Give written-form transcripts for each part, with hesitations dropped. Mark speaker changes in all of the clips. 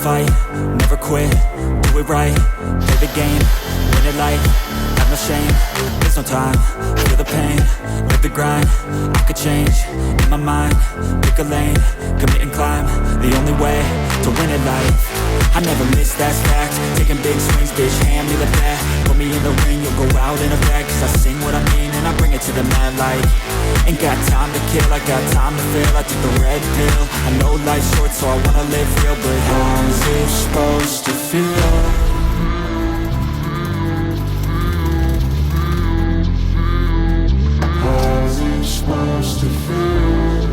Speaker 1: fight, never quit, do it right, play the game, win it life, have no shame, there's no time, feel the pain, live the grind, I could change, in my mind, pick a lane, commit and climb, the only way to win it life. I never miss, that's fact, taking big swings, bitch, hand me the bat, put me in the ring, you'll go out in a bag, cause I sing what I mean and I bring it to the mad light. Ain't got time to kill, I got time to feel, I took the red pill, I know life's short so I wanna live real, but how's it supposed to feel? How's it supposed to feel?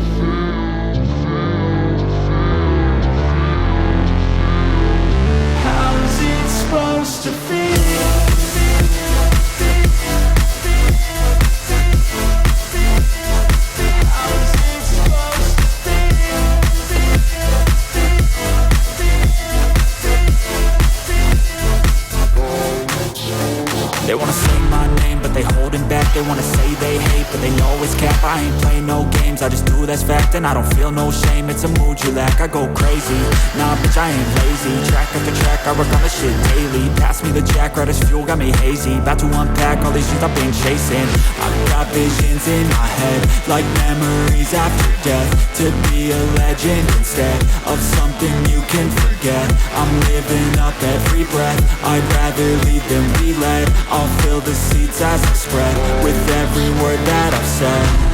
Speaker 1: How's it supposed to feel? They wanna say my name, but they holding back. They wanna say they hate, but they know it's cap. I ain't playing no games, I just do, that's fact. And I don't feel no shame, it's a mood you lack. I go crazy, nah bitch I ain't lazy. Track after track, I work on this shit daily. Pass me the jack, right as fuel, got me hazy. About to unpack all these things I've been chasing. I've got visions in my head, like memories after death. To be a legend instead of something you can forget. I'm living up every breath, I'd rather lead than be led. I'll fill the seats as I spread with every word that I've said.